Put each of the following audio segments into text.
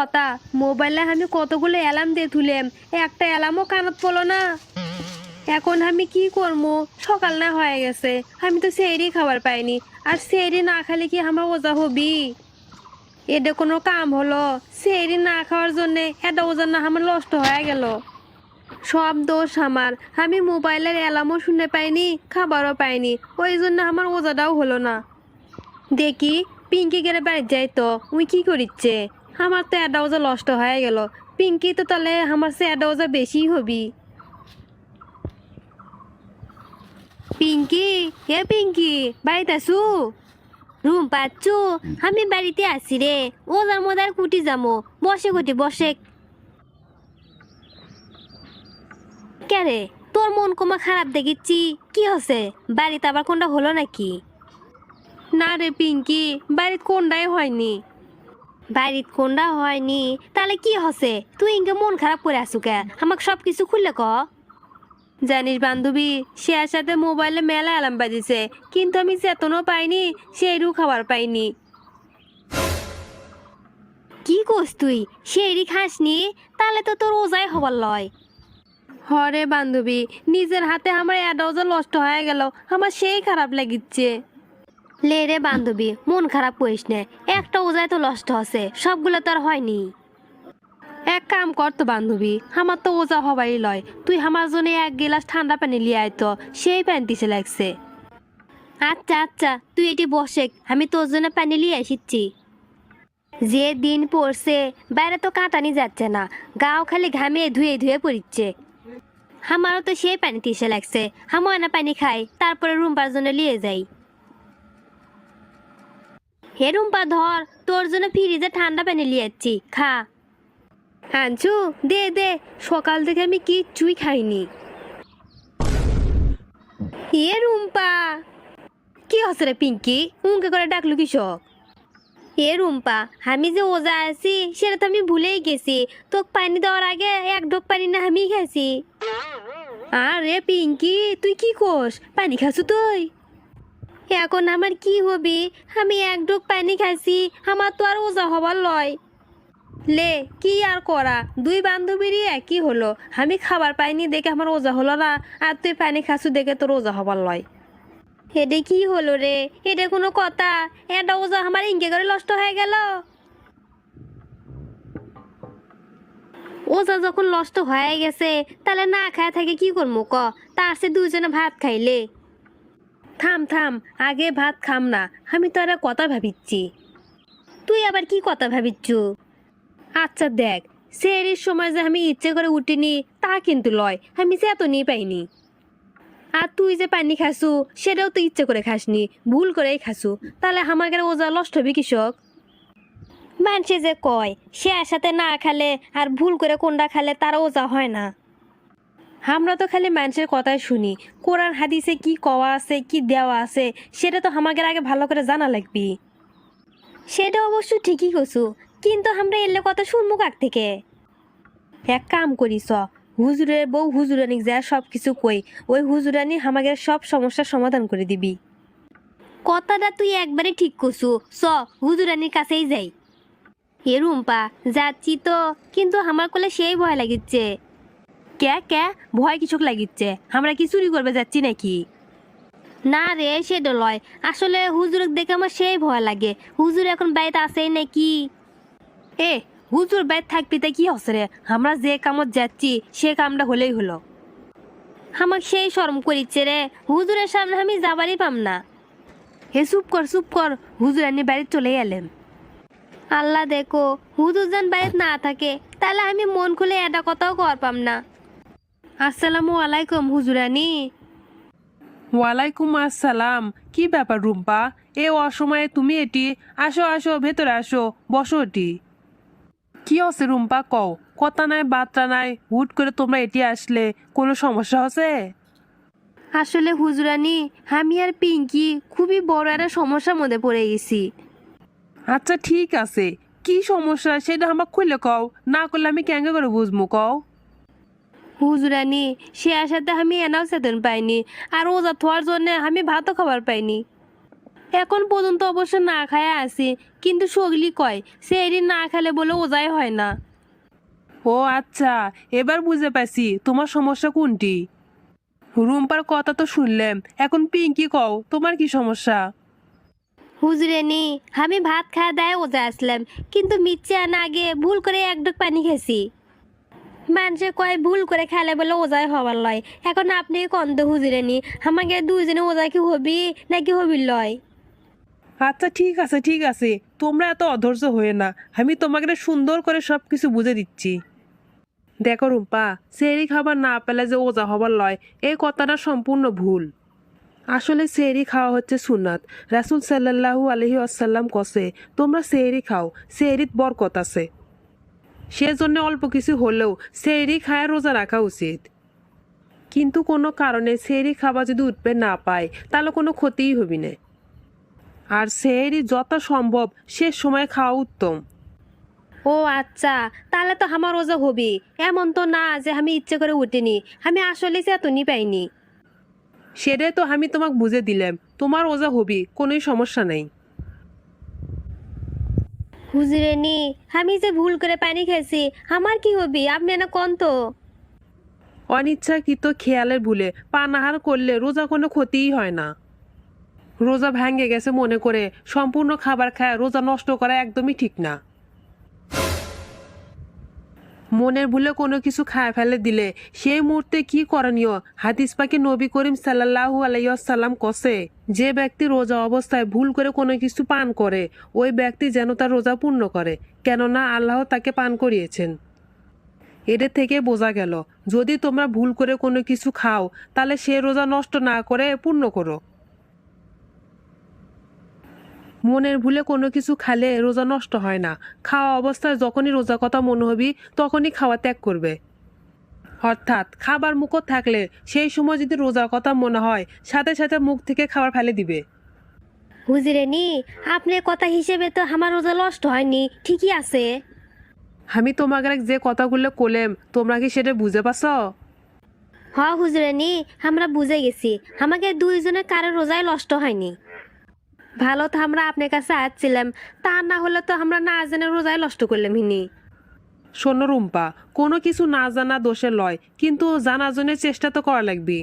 কথা মোবাইলে আমি কতগুলো অ্যালার্ম দিয়ে তুলেম, একটা অ্যালার্মও কানত পড়লো না। এখন আমি কি করবো? সকাল না হয়ে গেছে, আমি তো সেহরি খাবার পাইনি। আর সেহরি না খেলে কি আমার ওজা হবি? এটা কোনো কাম হলো? সেহরি না খাওয়ার জন্য এটা ওজন না আমার নষ্ট হয়ে গেল। সব দোষ আমার। আমি মোবাইলের অ্যালার্মও শুনে পাইনি, খাবারও পাইনি, ওই জন্য আমার ওজাটাও হলো না। দেখি পিঙ্কি গেলে বাড়ি যাই তো উই কি করিচ্ছে। আমার তো এটা ওজা নষ্ট হয়ে গেল। পিঙ্কি তো তাহলে আমার সে এটা ওজা বেশি হবি। পিঙ্কি, হে পিঙ্কি, বাড়িতে আসু? রুম পাচ্ছু? আমি বাড়িতে আছি রে। ওজার মধ্যে আর কুটি যাবো। বসে কুটি বসে। কে রে, তোর মন কমা খারাপ দেখিচ্ছি, কি হচ্ছে? বাড়িতে আবার কোনটা হলো নাকি? না রে পিঙ্কি, বাড়িতে কোনটাই হয়নি। বাড়িত কোনটা হয়নি তাহলে কি হচ্ছে? তুই ইনকে মন খারাপ করে আসু কে? আমাকে সব কিছু খুললে ক। জানিস বান্ধবী, সে সাথে মোবাইলে মেলা অ্যালার্ম বাজিছে, কিন্তু আমি চেতনও পাইনি, সেইরও খাবার পাইনি। কি কোস তুই? সেইরি খাসনি? তাহলে তো তোর ওজাই হবার লয়। হরে বান্ধবী, নিজের হাতে আমার এত ওজা নষ্ট হয়ে গেল, আমার সেই খারাপ লাগিচ্ছে। লে রে বান্ধবী, মন খারাপ করিস না। একটা ওজায় তো নষ্ট আছে, সবগুলো তো আর হয়নি। এক কাম কর তো বান্ধবী, আমার তো ওজা হবাই লয়, তুই আমার জন্য এক গিলাস ঠান্ডা পানি লিয়ে আয় তো, সেই প্যান্টিসে লাগছে। আচ্ছা আচ্ছা, তুই এটি বসে, আমি তোর জন্য পানি লিয়ে এসেছি। যে দিন পড়ছে, বাইরে তো কাটানি যাচ্ছে না, গাও খালি ঘামে ধুয়ে ধুয়ে পড়িচ্ছে। আমারও তো সেই পানি তিসে লাগছে, আমিও না পানি খাই, তারপরে রুম্পার জন্য লিয়ে যাই। হে রুম্পা ধর, তোর জন্য ফ্রিজে ঠান্ডা পানি লিয়ে যাচ্ছি, খা। আনছু, দে দে, সকাল থেকে আমি কিচ্ছুই খাইনি। এ রুম্পা, কি হচ্ছে রে পিঙ্কি? উনকে করে ডাকলু কৃষক? এ রুম্পা, আমি যে ওজা আছি সেটা তো আমি ভুলেই গেছি। তোকে পানি দেওয়ার আগে এক ঢোক পানি না আমি খাইছি। আরে পিঙ্কি, তুই কি কোস? পানি খাসু তুই? এখন আমার কি হবি? আমি এক ঢোক পানি খাইছি, আমার তো আর ওজা হবার লয়। লে, কি আর করা, দুই বান্ধবীরই একই হলো। আমি খাবার পাইনি দেখে আমার ওজা হলো না, আর তুই পানি খাসু দেখে তোর ওজা হবার লয়। এটা কি হলো রে? এটা কোনো কথা? এটা ওজা আমার ইঙ্গে করে নষ্ট হয়ে গেল। ওজা যখন নষ্ট হয়ে গেছে, তাহলে না খায় থাকে কি করবো ক? তার সে দুজনে ভাত খাইলে। থাম থাম, আগে ভাত খাম না, আমি তো একটা কথা ভাবিচ্ছি। তুই আবার কি কথা ভাবিচ্ছু? আচ্ছা দেখ, সেহরির সময় যে আমি ইচ্ছে করে উঠিনি তা কিন্তু লয়, আমি যে এত নিয়ে পাইনি। আর তুই যে পানি খাসু সেটাও তো ইচ্ছে করে খাসনি, ভুল করেই খাসু, তাহলে আমার ওজা নষ্ট হবে কৃষক? মানুষে যে কয় সে সাথে না খেলে আর ভুল করে কোনটা খেলে তার ওজা হয় না। আমরা তো খালি মানুষের কথাই শুনি, কোরআন হাদিসে কি কওয়া আছে কি দেওয়া আছে সেটা তো আমাদের আগে ভালো করে জানা লাগবি। সেটা অবশ্য ঠিকই কছু, কিন্তু আমরা এলে কথা শুনবো কাক থেকে? এক কাম করিস, হুজুরের বউ হুজুরানি যা সব কিছু কই, ওই হুজুরানি আমাদের সব সমস্যার সমাধান করে দিবি। কথাটা তুই একবারে ঠিক কছু, চ হুজুরানির কাছেই যাই। এ রুম্পা, যাচ্ছি তো, কিন্তু আমার কোলে সেই ভয় লাগিচ্ছে। কে কে ভয় কিছুক লাগিচ্ছে? আমরা কি চুরি করবে যাচ্ছি নাকি? না রে, সেটা লয়, আসলে হুজুরকে দেখে আমার সেই ভয় লাগে। হুজুর এখন বাড়িতে আছে নাকি? এ, হুজুর বাড়িতে থাকবি তাই কি হচ্ছে রে? আমরা যে কামত যাচ্ছি সে কামটা হলেই হলো। আমাকে সেই শরম করিচ্ছে রে, হুজুরের সামনে আমি যাবারই পাম না। হে চুপ কর চুপ কর, হুজুর আনি বাড়িতে চলে এলেন। আল্লাহ দেখো, হুজুর যান বাড়িতে না থাকে, তাহলে আমি মন খুলে এটা কথাও কর পাম না। আসসালামু আলাইকুম হুজুরানি। ওয়ালাইকুম আসসালাম। কি ব্যাপার রুম্পা, এ অসময়ে তুমি এটি? আসো আসো, ভেতরে আসো, বসো এটি। কি হচ্ছে রুম্পা, কও? কথা নাই বার্তা নাই, হুট করে তোমরা এটি আসলে, কোনো সমস্যা হচ্ছে? আসলে হুজুরানি, আমি আর পিঙ্কি খুবই বড় একটা সমস্যার মধ্যে পড়ে গেছি। আচ্ছা ঠিক আছে, কি সমস্যা সেটা আমাকে খুলে কও, না করলে আমি কেঙ্গে করে বুঝবো, কও। হুজুরানি, সে সাথে আমি এনাও চেতন পাইনি, আর ওজা থার জন্য আমি ভাতও খাবার পাইনি। এখন পর্যন্ত অবশ্য না খায় আছি, কিন্তু সগলি কয় সেহরি না খেলে বলে ওজাই হয় না। ও আচ্ছা, এবার বুঝে পাইছি তোমার সমস্যা কোনটি। রুম্পার কথা তো শুনলাম, এখন পিঙ্কি কও তোমার কি সমস্যা। হুজুরেনি, আমি ভাত খাওয়া দেয় ওজা আসলাম, কিন্তু মিচ্ছে আনা আগে ভুল করে এক ডুক পানি খেয়েছি। মানুষে কয় ভুল করে খেলে বলে ওজাই হবার লয়। এখন আপনি কন্দ হুজুরেনি, আমাকে দুইজনে ওজা কি হবি নাকি হবি লয়? আচ্ছা ঠিক আছে ঠিক আছে, তোমরা এত অধৈর্য হয়ে না, আমি তোমাকে সুন্দর করে সব কিছু বুঝে দিচ্ছি। দেখো রুম্পা, সেহরি খাবার না পেলে যে ওজা হবার লয়, এই কথাটা সম্পূর্ণ ভুল। আসলে সেহরি খাওয়া হচ্ছে সুন্নাত। রাসূল সাল্লাল্লাহু আলাইহি ওয়াসাল্লাম কসে তোমরা সেহরি খাও, সেহরিত বরকত আছে। সেজন্য অল্প কিছু হলেও সেহরি খায় রোজা রাখা উচিত। কিন্তু কোনো কারণে সেহরি খাবার যদি উঠবে না পায়, তাহলে কোনো ক্ষতিই হবি না। আর সেহরি যত সম্ভব শেষ সময় খাওয়া উত্তম। ও আচ্ছা, তাহলে তো আমার ওজা হবি। এমন তো না যে আমি ইচ্ছে করে উঠিনি, আমি আসলে চেতনই পাইনি। সেটাই তো আমি তোমাকে বুঝে দিলাম, তোমার ওজা হবি, কোনোই সমস্যা নেই। হুজুরেনি, আমি যে ভুল করে পানি খেয়েছি, আমার কি হবি আপনি না কোন তো? অনিচ্ছাকৃত খেয়ালের ভুলে পানাহার করলে রোজা কোনো ক্ষতিই হয় না। রোজা ভেঙে গেছে মনে করে সম্পূর্ণ খাবার খায় রোজা নষ্ট করা একদমই ঠিক না। মনের ভুলে কোনো কিছু খায় ফেলে দিলে সেই মুহূর্তে কি করণীয়, হাদিস পাকে নবী করিম সাল্লাল্লাহু আলাইহি ওয়াসাল্লাম কসে যে ব্যক্তি রোজা অবস্থায় ভুল করে কোনো কিছু পান করে ওই ব্যক্তি যেন তার রোজা পূর্ণ করে, কেননা আল্লাহ তাকে পান করিয়েছেন। এদের থেকে বোঝা গেল, যদি তোমরা ভুল করে কোনো কিছু খাও তাহলে সে রোজা নষ্ট না করে পূর্ণ করো। মনের ভুলে কোনো কিছু খেলে রোজা নষ্ট হয় না। খাওয়া অবস্থায় যখনই রোজা কথা মনে হবি তখনই খাওয়া ত্যাগ করবে। অর্থাৎ খাবার মুখত থাকলে সেই সময় যদি রোজার কথা মনে হয় সাথে সাথে মুখ থেকে খাবার ফেলে দিবে। হুজুরেনি, আপনার কথা হিসেবে তো আমার রোজা নষ্ট হয়নি, ঠিকই আছে। আমি তোমাকে যে কথাগুলো কলেম তোমরা কি সেটা বুঝে পাচ্ছ? হ হুজুরেনি, আমরা বুঝে গেছি, আমাকে দুইজনের কারো রোজাই নষ্ট হয়নি। ভালো তো আমরা আপনার কাছে আসছিলাম, তা না হলে তো আমরা না জেনে রোজাই নষ্ট করলাম হিনি। শোনো রুম্পা, কোনো কিছু না জানা দোষে লয়, কিন্তু জানার জন্য চেষ্টা তো করা লাগবে।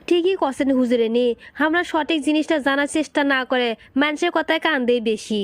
ঠিকই কছেন হুজুরেনি, আমরা সঠিক জিনিসটা জানার চেষ্টা না করে মানুষের কথায় কান দেই বেশি।